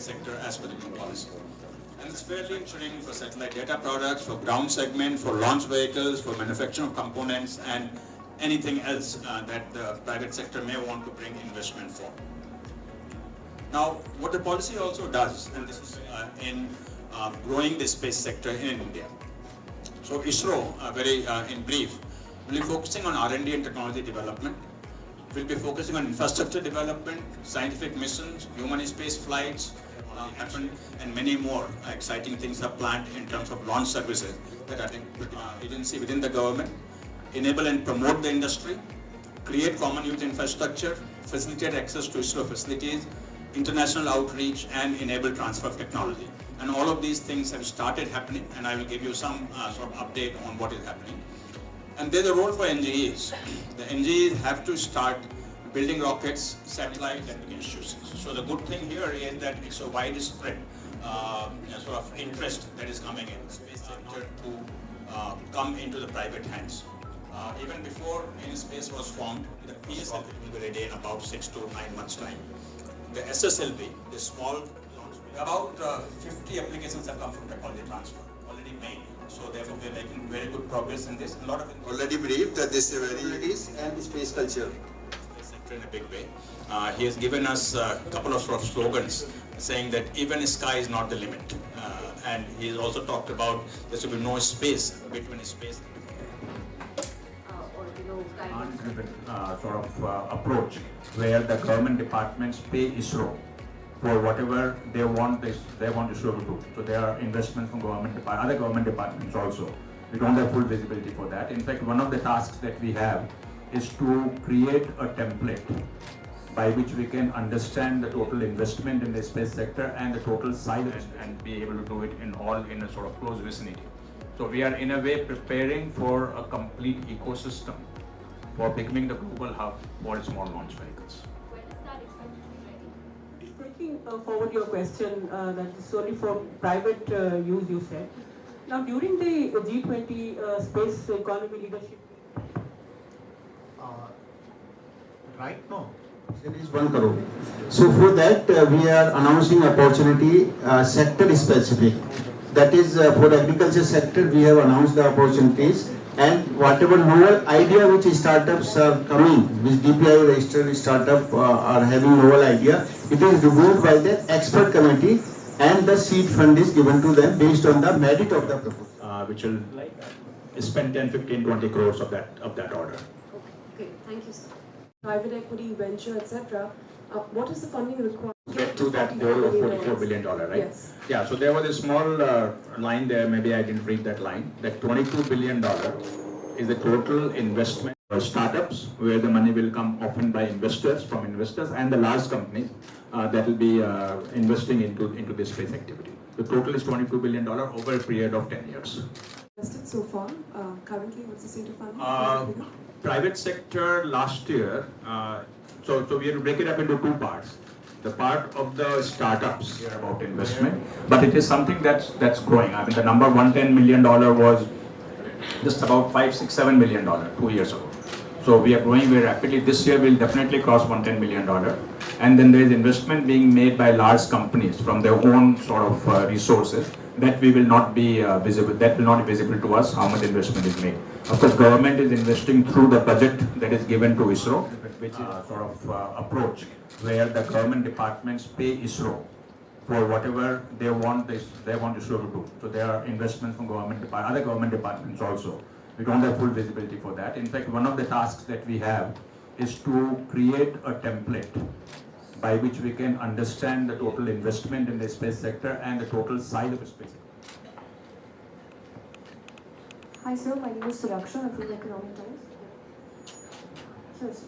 sector as per the new policy. And it's fairly ensuring for satellite data products, for ground segment, for launch vehicles, for manufacturing of components, and anything else that the private sector may want to bring investment for. Now, what the policy also does, and this is in growing the space sector in India. So ISRO, in brief, will be focusing on R&D and technology development. Will be focusing on infrastructure development, scientific missions, human space flights, and many more exciting things are planned in terms of launch services that I think agency within the government enable and promote the industry, create common youth infrastructure, facilitate access to ISRO facilities, international outreach, and enable transfer of technology. And all of these things have started happening, and I will give you some sort of update on what is happening. And there's a role for NGEs. The NGEs have to start building rockets, satellites, and institutions. So the good thing here is that it's a widespread sort of interest that is coming in the space sector to come into the private hands. Even before IN-SPACe was formed, the PSLV will be ready in about 6 to 9 months' time. The SSLV, the small, about 50 applications have come from technology transfer, already made. So therefore we are making very good progress in this. A lot of already believed that this is and space culture. Space sector in a big way. He has given us a couple of sort of slogans saying that even sky is not the limit. And he has also talked about there should be no space between space. Driven sort of approach where the government departments pay ISRO for whatever they want ISRO to do. So there are investments from other government departments also. We don't have full visibility for that. In fact, one of the tasks that we have is to create a template by which we can understand the total investment in the space sector and the total size and be able to do it in a sort of close vicinity. So we are in a way preparing for a complete ecosystem for becoming the global hub for small launch vehicles. When is that expected to be ready? Taking forward your question, that is solely for private use, you said. Now, during the G20 space economy leadership. Right now, there is 1 crore. So for that, we are announcing opportunity sector specific. That is for the agriculture sector, we have announced the opportunities. And whatever novel idea which startups are coming, which DPI registered startup are having novel idea, it is reviewed by the expert committee and the seed fund is given to them based on the merit of the proposal. Which will spend 10, 15, 20 crores of that order. Okay, thank you, sir. Private equity, venture, etc. What is the funding required? Get to that goal of $44 billion, right? Yes. Yeah, so there was a small line there, maybe I didn't read that line, that $22 billion is the total investment for startups, where the money will come often by from investors and the large companies that will be investing into this space activity. The total is $22 billion over a period of 10 years. Invested so far, currently, what's the state of funding? Private sector last year, so we have to break it up into 2 parts. The part of the startups here about investment, but it is something that's growing. I mean, the number $110 million was just about $5, $6, $7 million 2 years ago. So we are growing very rapidly. This year we'll definitely cross $110 million. And then there is investment being made by large companies from their own sort of resources that we will not be visible. That will not be visible to us how much investment is made. Of course, government is investing through the budget that is given to ISRO, which is a sort of approach where the government departments pay ISRO for whatever they want ISRO to do. So there are investments from other government departments also. We don't have full visibility for that. In fact, one of the tasks that we have is to create a template by which we can understand the total investment in the space sector and the total size of the space sector. Hi sir, my name is Suraksha, I'm from the Economic Times. Sure, sir.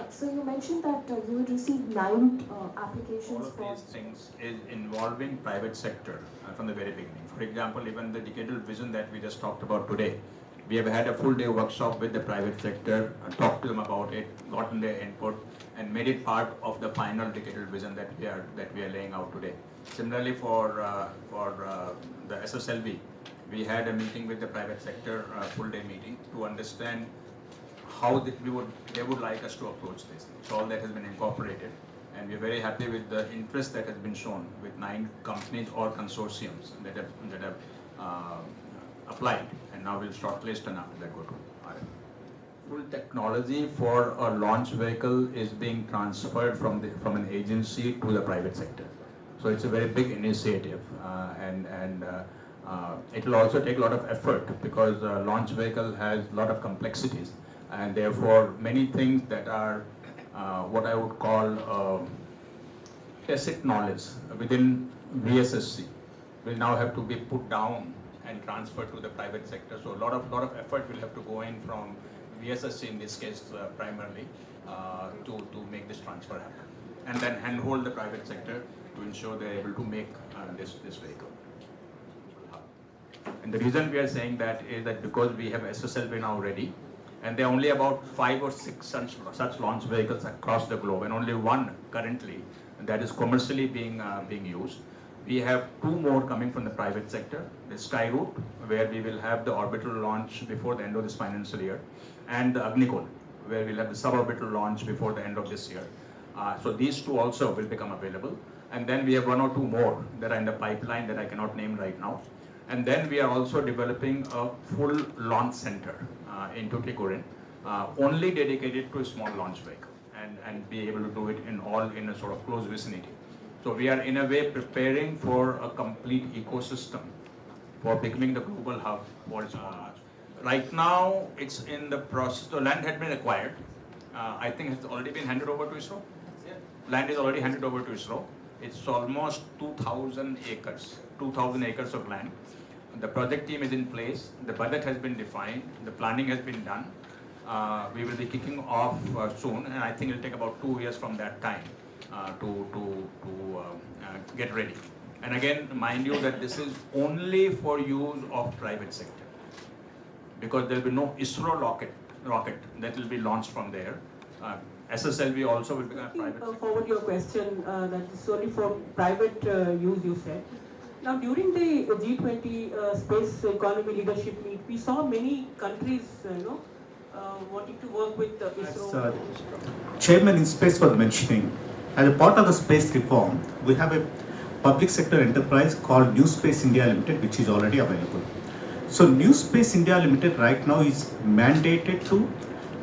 So you mentioned that you would receive 9 applications for... All of these things is involving private sector from the very beginning. For example, even the decadal vision that we just talked about today, we have had a full day workshop with the private sector, talked to them about it, gotten their input, and made it part of the final decadal vision that we are laying out today. Similarly, for the SSLV, we had a meeting with the private sector, full day meeting, to understand how they would like us to approach this. So all that has been incorporated, And we're very happy with the interest that has been shown with 9 companies or consortiums that have applied, and now we'll shortlist and after that go to RF. Full technology for a launch vehicle is being transferred from an agency to the private sector. So it's a very big initiative, and it will also take a lot of effort because a launch vehicle has a lot of complexities, and therefore many things that are what I would call tacit knowledge within VSSC will now have to be put down and transferred to the private sector. So a lot of effort will have to go in from VSSC in this case primarily to make this transfer happen, and then handhold the private sector to ensure they're able to make this vehicle. And the reason we are saying that is that because we have SSLV now ready, and there are only about 5 or 6 such launch vehicles across the globe, and only one currently that is commercially being used. We have 2 more coming from the private sector, the Skyroot, where we will have the orbital launch before the end of this financial year, and the Agnikul, where we'll have the suborbital launch before the end of this year. So these 2 also will become available. And then we have 1 or 2 more that are in the pipeline that I cannot name right now. And then we are also developing a full launch center in Tuticorin, only dedicated to a small launch vehicle, and be able to do it in a sort of close vicinity. So we are in a way preparing for a complete ecosystem for becoming the global hub for small launch. Right now, it's in the process. The land had been acquired. I think it's already been handed over to ISRO. Yeah. Land is already handed over to ISRO. It's almost 2,000 acres, 2,000 acres of land. The project team is in place. The budget has been defined. The planning has been done. We will be kicking off soon, and I think it'll take about 2 years from that time to get ready. And again, mind you that this is only for use of private sector, because there will be no ISRO rocket that will be launched from there. SSLV also will become private. Forward your question that is only for private use, you said. Now, during the G20 space economy leadership meet, we saw many countries, wanting to work with ISRO. As Chairman IN-SPACe was mentioning, as a part of the space reform, we have a public sector enterprise called IN-SPACe India Limited, which is already available. So IN-SPACe India Limited right now is mandated to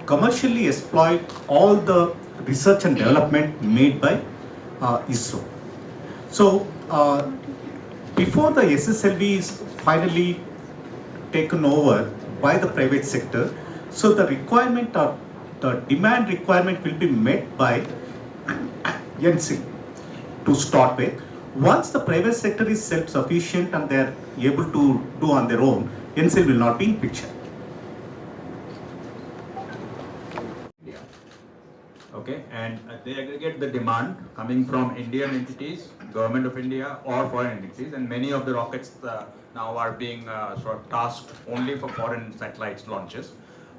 commercially exploit all the research and development made by ISRO. So before the SSLV is finally taken over by the private sector, so the requirement or the demand requirement will be met by INSIL to start with. Once the private sector is self-sufficient and they are able to do on their own, INSIL will not be in picture. Okay, and they aggregate the demand coming from Indian entities, Government of India, or foreign entities, and many of the rockets now are being sort of tasked only for foreign satellites launches.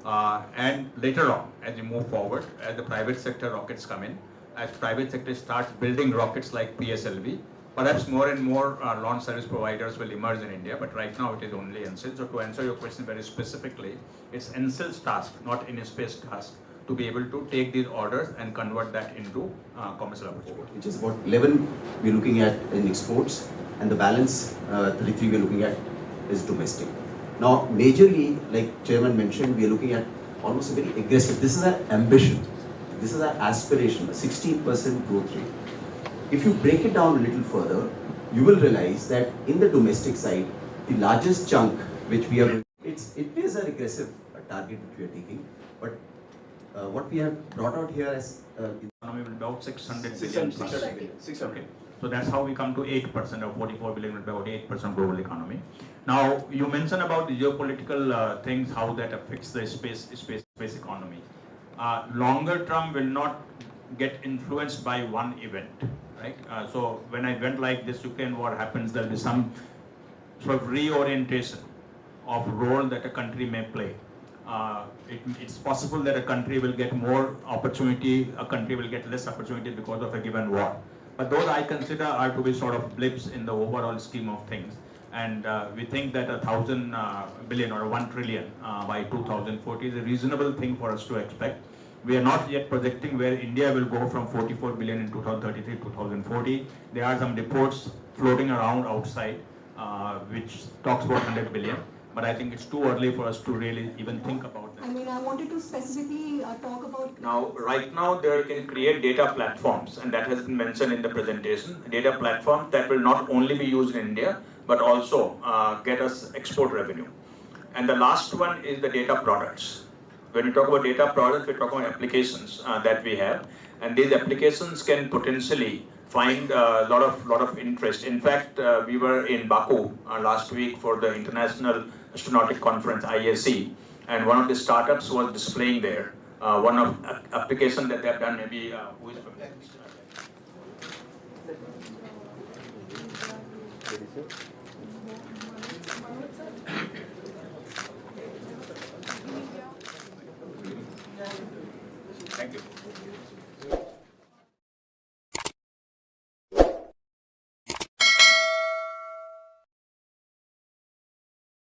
And later on, as we move forward, as the private sector rockets come in, as private sector starts building rockets like PSLV, perhaps more and more launch service providers will emerge in India, but right now it is only INSIL. So to answer your question very specifically, it's INSIL's task, not IN-SPACe task, to be able to take these orders and convert that into commercial opportunity. Which is about 11 we're looking at in exports, and the balance 33 we're looking at is domestic. Now, majorly, like Chairman mentioned, we are looking at almost a very aggressive, this is our ambition, this is our aspiration, a 16% growth rate. If you break it down a little further, you will realize that in the domestic side, the largest chunk which we are, it is a regressive target which we are taking, but what we have brought out here is economy will be about 600 billion plus. 600. Okay. So that's how we come to 8%, or 44 billion will be about 8% global economy. Now, you mentioned about the geopolitical things, how that affects the space economy. Longer term will not get influenced by one event, right? So when an event like this Ukraine war happens, there will be some sort of reorientation of role that a country may play. It's possible that a country will get more opportunity, a country will get less opportunity because of a given war. But those I consider are to be sort of blips in the overall scheme of things. And we think that 1,000 billion or 1 trillion by 2040 is a reasonable thing for us to expect. We are not yet projecting where India will go from 44 billion in 2033 2040. There are some reports floating around outside which talks about 100 billion. But I think it's too early for us to really even think about that. I mean, I wanted to specifically talk about... Now, right now, they can create data platforms, and that has been mentioned in the presentation. Data platforms that will not only be used in India, but also get us export revenue. And the last one is the data products. When we talk about data products, we talk about applications that we have, and these applications can potentially find a lot of interest. In fact, we were in Baku last week for the International Astronautic Conference, ISE, and one of the startups was displaying there one of application that they have done. Maybe who is from that? Thank you.